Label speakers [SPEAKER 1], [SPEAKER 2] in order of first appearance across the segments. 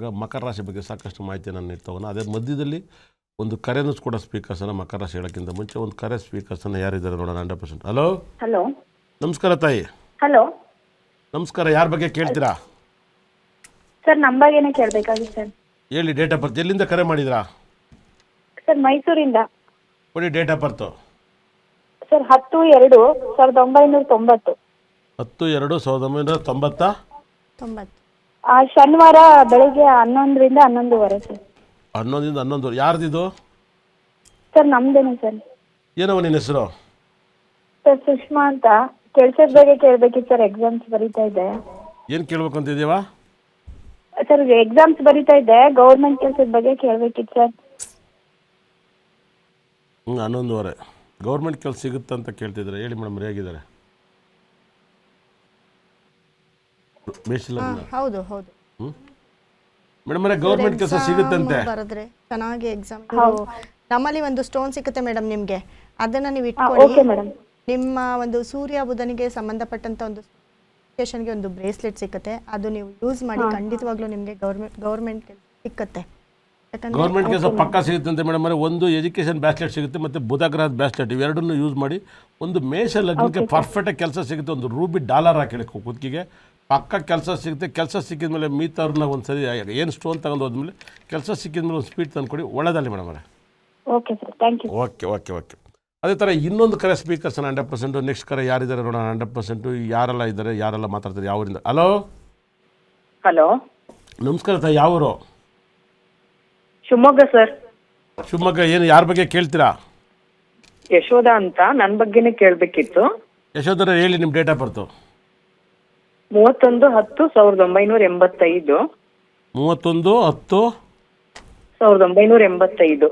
[SPEAKER 1] ಇವಾಗ ಮಕರ ರಾಶಿ ಬಗ್ಗೆ ಸಾಕಷ್ಟು ಮಾಹಿತಿ ನಾನು ನೀಡ್ತವನ ಅದೇ ಮಧ್ಯದಲ್ಲಿ ಒಂದು ಕರೆನೂ ಕೂಡ ಸ್ಪೀಕರ್ಸನ್ನು ಮಕರ ರಾಶಿ ಹೇಳೋಕ್ಕಿಂತ ಮುಂಚೆ ಒಂದು ಕರೆ ಸ್ಪೀಕರ್ಸನ್ನು ಯಾರಿದ್ದಾರೆ ನೋಡೋಣ 100%. ಹಲೋ
[SPEAKER 2] ಹಲೋ
[SPEAKER 1] ನಮಸ್ಕಾರ ತಾಯಿ.
[SPEAKER 2] ಹಲೋ
[SPEAKER 1] ನಮಸ್ಕಾರ. ಯಾರ ಬಗ್ಗೆ ಕೇಳ್ತೀರಾ?
[SPEAKER 2] ಸರ್ ನಮ್ಮ ಬಗ್ಗೆನೇ ಕೇಳಬೇಕಾಗಿತ್ತು ಸರ್.
[SPEAKER 1] ಹೇಳಿ. Date of birth. ಎಲ್ಲಿಂದ ಕರೆ ಮಾಡಿದ್ರಾ?
[SPEAKER 2] ಸರ್ ಮೈಸೂರಿಂದ.
[SPEAKER 1] ಕೊಡಿ ಡೇಟ್ ಆಫ್ ಬರ್ತು.
[SPEAKER 2] ಸರ್ 10/2/1990.
[SPEAKER 1] 10/2/1990.
[SPEAKER 2] ಶನಿವಾರ ಬೆಳಿಗ್ಗೆ 11ರಿಂದ 11:30 ಸರ್.
[SPEAKER 1] 11ರಿಂದ 11. ಯಾರ್ದಿದು?
[SPEAKER 2] ಸರ್ ನಮ್ದೇನೆ ಸರ್.
[SPEAKER 1] ಏನವ ನಿನ್ನ ಹೆಸರು?
[SPEAKER 2] ಸರ್ ಸುಷ್ಮಾ ಅಂತ. ಕೆಲ್ಸದ ಬಗ್ಗೆ ಕೇಳಬೇಕಿತ್ತು ಸರ್. ಎಕ್ಸಾಮ್ಸ್ ಬರೀತಾ ಇದ್ದೆ.
[SPEAKER 1] ಏನು ಕೇಳ್ಬೇಕು ಅಂತಿದ್ದೀವಾ?
[SPEAKER 2] ಸರ್ ಎಕ್ಸಾಮ್ಸ್ ಬರೀತಾ ಇದ್ದೆ, ಗೌರ್ಮೆಂಟ್ ಕೆಲಸದ ಬಗ್ಗೆ ಕೇಳಬೇಕಿತ್ತು ಸರ್.
[SPEAKER 1] 11:30 ಗೌರ್ಮೆಂಟ್ ಕೆಲಸ ಸಿಗುತ್ತೆ ಅಂತ ಕೇಳ್ತಿದ್ದಾರೆ. ಹೇಳಿ ಮೇಡಮ್, ಹೇಗಿದ್ದಾರೆ?
[SPEAKER 3] ಹೌದು ಹೌದು
[SPEAKER 1] ಮೇಡಮ್ ಗೌರ್ಮೆಂಟ್ ಕೆಲಸ ಸಿಗುತ್ತಂತೆ.
[SPEAKER 3] ಬರೆದ್ರೆ ಚೆನ್ನಾಗಿ ಎಕ್ಸಾಮ್. ನಮ್ಮಲ್ಲಿ ಒಂದು ಸ್ಟೋನ್ ಸಿಗುತ್ತೆ ಮೇಡಮ್ ನಿಮಗೆ, ಅದನ್ನ ನೀವು
[SPEAKER 2] ಓಕೆ
[SPEAKER 3] ಇಟ್ಕೊಳ್ಳಿ.
[SPEAKER 2] ಮೇಡಮ್.
[SPEAKER 3] ನಿಮ್ಮ ಒಂದು ಸೂರ್ಯ ಬುಧನಿಗೆ ಸಂಬಂಧಪಟ್ಟಂತ ಒಂದು ಸ್ಟೇಷನ್ಗೆ ಒಂದು ಬ್ರೇಸ್ಲೆಟ್ ಸಿಗುತ್ತೆ, ಅದು ನೀವು ಯೂಸ್ ಮಾಡಿ. ಖಂಡಿತವಾಗ್ಲೂ ನಿಮಗೆ ಗೌರ್ಮೆಂಟ್ ಸಿಕ್ಕತ್ತೆ.
[SPEAKER 1] ಗೌರ್ಮೆಂಟ್ ಕೆಲಸ ಪಕ್ಕ ಸಿಗುತ್ತಂತೆ ಮೇಡಮ್. ಒಂದು ಎಜುಕೇಷನ್ ಬ್ಯಾಸ್ಲೆಟ್ ಸಿಗುತ್ತೆ ಮತ್ತು ಬುಧ ಗ್ರಹದ ಬ್ಯಾಸ್ಲೆಟ್, ಇವೆರಡನ್ನು ಯೂಸ್ ಮಾಡಿ ಒಂದು ಮೇಷ ಲಗ್ನಕ್ಕೆ ಪರ್ಫೆಕ್ಟಾಗಿ ಕೆಲಸ ಸಿಗುತ್ತೆ. ಒಂದು $1 ಹಾಕಿ ಕುತ್ತಿಗೆ ಪಕ್ಕ ಕೆಲಸ ಸಿಗುತ್ತೆ. ಕೆಲಸ ಸಿಕ್ಕಿದ ಮೇಲೆ ಮೀತವ್ರನ್ನ ಒಂದು ಸರಿ ಏನು ಸ್ಟೋನ್ ತಗೊಂಡು ಹೋದ್ಮೇಲೆ ಕೆಲಸ ಸಿಕ್ಕಿದ ಮೇಲೆ ಒಂದು ಸ್ಪೀಡ್ ತಂದು ಕೊಡಿ, ಒಳ್ಳೆದಲ್ಲಿ ಮೇಡಮ್ ಅವರೇ.
[SPEAKER 2] Okay sir, thank you.
[SPEAKER 1] Okay. ಅದೇ ಥರ ಇನ್ನೊಂದು ಕರೆ ಸ್ಪೀಕರ್ಸ್ 100%. ನೆಕ್ಸ್ಟ್ ಕರೆ ಯಾರಿದ್ದಾರೆ ನೋಡೋಣ 100%. ಯಾರೆಲ್ಲ ಇದ್ದಾರೆ, ಯಾರೆಲ್ಲ ಮಾತಾಡ್ತಾರೆ, ಯಾವರಿಂದ? ಹಲೋ
[SPEAKER 2] ಹಲೋ
[SPEAKER 1] ನಮಸ್ಕಾರ ತಾಯಿ. ಯಾವರು?
[SPEAKER 2] ಶಿವಮೊಗ್ಗ ಸರ್.
[SPEAKER 1] ಶಿವಮೊಗ್ಗ. ಏನು ಯಾರ ಬಗ್ಗೆ ಕೇಳ್ತೀರಾ?
[SPEAKER 2] ಯಶೋಧ ಅಂತ. ನನ್ನ ಬಗ್ಗೆನೇ ಕೇಳಬೇಕಿತ್ತು.
[SPEAKER 1] ಯಶೋಧರ ಹೇಳಿ ನಿಮ್ಮ date of birth.
[SPEAKER 2] 31/10/1985.
[SPEAKER 1] 31/10/1985.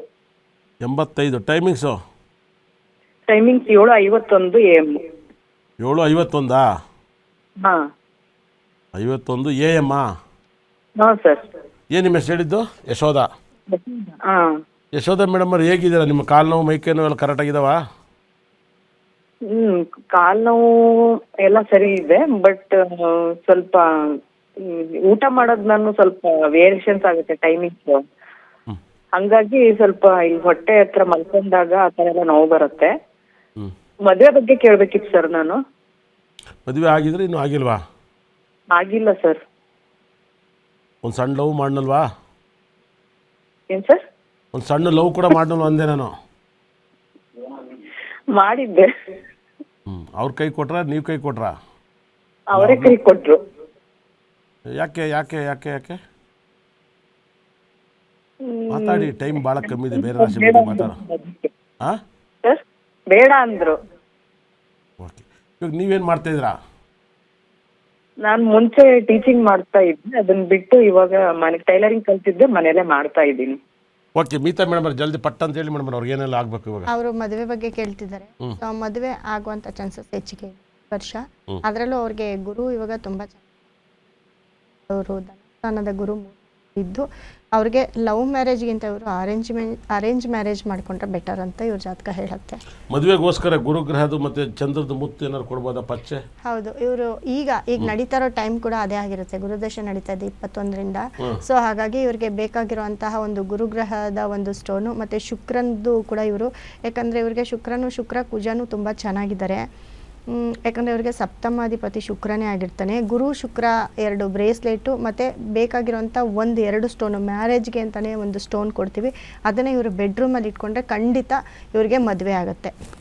[SPEAKER 2] 1985.
[SPEAKER 1] Timings?
[SPEAKER 2] Timings 7:51 AM.
[SPEAKER 1] 7:51?
[SPEAKER 2] ಹಾಂ
[SPEAKER 1] 51 AM.
[SPEAKER 2] ಹಾಂ ಸರ್.
[SPEAKER 1] ಏನು ನಿಮ್ಮ ಹೆಸರು ಹೇಳಿದ್ದು? ಯಶೋಧ.
[SPEAKER 2] ಹಾಂ
[SPEAKER 1] ಯಶೋಧ ಮೇಡಮ್ ಅವ್ರು ಹೇಗಿದ್ದೀರಾ? ನಿಮ್ಮ ಕಾಲು ನೋವು, ಮೈಕೈ ನೋವು ಎಲ್ಲ ಕರೆಕ್ಟಾಗಿದ್ದಾವ?
[SPEAKER 2] ಕಾಲು ನೋವು ಎಲ್ಲ ಸರಿ ಇದೆ, ಬಟ್ ಸ್ವಲ್ಪ ಊಟ ಮಾಡೋದು ನಾನು ಸ್ವಲ್ಪ ವೇರಿಯೇಷನ್ಸ್ ಆಗುತ್ತೆ ಟೈಮಿಂಗ್ಸ್. ಹಂಗಾಗಿ ಸ್ವಲ್ಪ ಈ ಹೊಟ್ಟೆ ಹತ್ರ ಮಲ್ಕೊಂಡಾಗ ಆ ಥರ ಎಲ್ಲ ನೋವು ಬರುತ್ತೆ. ಮದುವೆ ಬಗ್ಗೆ ಕೇಳಬೇಕಿತ್ತು ಸರ್ ನಾನು.
[SPEAKER 1] ಮದುವೆ ಆಗಿದ್ರೆ ಇನ್ನೂ ಆಗಿಲ್ವಾ?
[SPEAKER 2] ಆಗಿಲ್ಲ ಸರ್.
[SPEAKER 1] ಒಂದು ಸಣ್ಣ ಲವ್ ಮಾಡನಲ್ವಾ?
[SPEAKER 2] ಏನು ಸರ್?
[SPEAKER 1] ಒಂದು ಸಣ್ಣ ಲವ್ ಕೂಡ ಮಾಡನಲ್ವ ಅಂದೆ ನಾನು.
[SPEAKER 2] ಮಾಡಿದ್ದೆ.
[SPEAKER 1] ಅವ್ರ ಕೈ ಕೊಟ್ರಾ ನೀವು ಕೈ ಕೊಟ್ರಾ?
[SPEAKER 2] ಅವರೇ ಕೈ ಕೊಟ್ರು.
[SPEAKER 1] ಯಾಕೆ ಯಾಕೆ ಯಾಕೆ ಯಾಕೆ ಮಾತಾಡಿ. ಟೈಮ್ ಭಾಳ ಕಮ್ಮಿ ಇದೆ. ಬೇರೆ ರಾಶಿ ಬಗ್ಗೆ ಮಾತಾಡ. ಹಾಂ
[SPEAKER 2] ಸರ್ ಬೇಡ ಅಂದ್ರು.
[SPEAKER 1] ಓಕೆ. ಇವಾಗ ನೀವೇನು ಮಾಡ್ತಾಯಿದ್ದೀರಾ?
[SPEAKER 2] ನಾನು ಮುಂಚೆ ಟೀಚಿಂಗ್ ಮಾಡ್ತಾ ಇದ್ದೆ, ಅದನ್ನ ಬಿಟ್ಟು ಇವಾಗ ಟೈಲರಿಂಗ್ ಕಲ್ತಿದ್ದೆ, ಮನೇಲೆ ಮಾಡ್ತಾ ಇದ್ದೀನಿ.
[SPEAKER 1] ಓಕೆ. ಮೀತಾ ಮೇಡಮ್ ಜಲ್ದಿ ಪಟ್ಟ ಅಂತ ಹೇಳಿ ಮೇಡಮ್. ಅವ್ರಿಗೆ ಏನೆಲ್ಲ ಆಗಬೇಕು ಇವಾಗ?
[SPEAKER 3] ಅವರು ಮದುವೆ ಬಗ್ಗೆ ಕೇಳ್ತಿದ್ದಾರೆ. ಮದುವೆ ಆಗುವಂತ ಚಾನ್ಸಸ್ ಹೆಚ್ಚಿಗೆ ವರ್ಷ. ಅದರಲ್ಲೂ ಅವ್ರಿಗೆ ಗುರು ಇವಾಗ ತುಂಬಾ ಅವರು ಧನಸ್ಥಾನದ ಗುರು ಇದ್ದು, ಅವ್ರಿಗೆ ಲವ್ ಮ್ಯಾರೇಜ್ಗಿಂತ ಇವರು ಅರೇಂಜ್ ಮ್ಯಾರೇಜ್ ಮಾಡ್ಕೊಂಡ್ರೆ ಬೆಟರ್ ಅಂತ ಇವ್ರ ಜಾತಕ ಹೇಳುತ್ತೆ.
[SPEAKER 1] ಮದುವೆಗೋಸ್ಕರ ಗುರುಗ್ರಹದ ಮತ್ತೆ ಚಂದ್ರದ ಮುತ್ತು ಏನಾದ್ರು ಕೊಡ್ಬೋದಾ ಪಚ್ಚೆ?
[SPEAKER 3] ಹೌದು. ಇವರು ಈಗ ನಡೀತಾ ಇರೋ ಟೈಮ್ ಕೂಡ ಅದೇ ಆಗಿರುತ್ತೆ. ಗುರುದಶ ನಡೀತಾ ಇದೆ 21ರಿಂದ. ಸೊ ಹಾಗಾಗಿ ಇವ್ರಿಗೆ ಬೇಕಾಗಿರುವಂತಹ ಒಂದು ಗುರುಗ್ರಹದ ಒಂದು ಸ್ಟೋನು ಮತ್ತೆ ಶುಕ್ರನದು ಕೂಡ ಇವರು, ಯಾಕಂದ್ರೆ ಇವ್ರಿಗೆ ಶುಕ್ರ ಕುಜನು ತುಂಬಾ ಚೆನ್ನಾಗಿದ್ದಾರೆ. ಯಾಕಂದರೆ ಇವರಿಗೆ ಸಪ್ತಮಾಧಿಪತಿ ಶುಕ್ರನೇ ಆಗಿರ್ತಾನೆ. ಗುರು ಶುಕ್ರ 2 ಬ್ರೇಸ್ಲೆಟು ಮತ್ತು ಬೇಕಾಗಿರೋಂಥ 1-2 ಸ್ಟೋನು, ಮ್ಯಾರೇಜ್ಗೆ ಅಂತಲೇ ಒಂದು ಸ್ಟೋನ್ ಕೊಡ್ತೀವಿ. ಅದನ್ನೇ ಇವರು ಬೆಡ್ರೂಮಲ್ಲಿ ಇಟ್ಕೊಂಡ್ರೆ ಖಂಡಿತ ಇವರಿಗೆ ಮದುವೆ ಆಗುತ್ತೆ.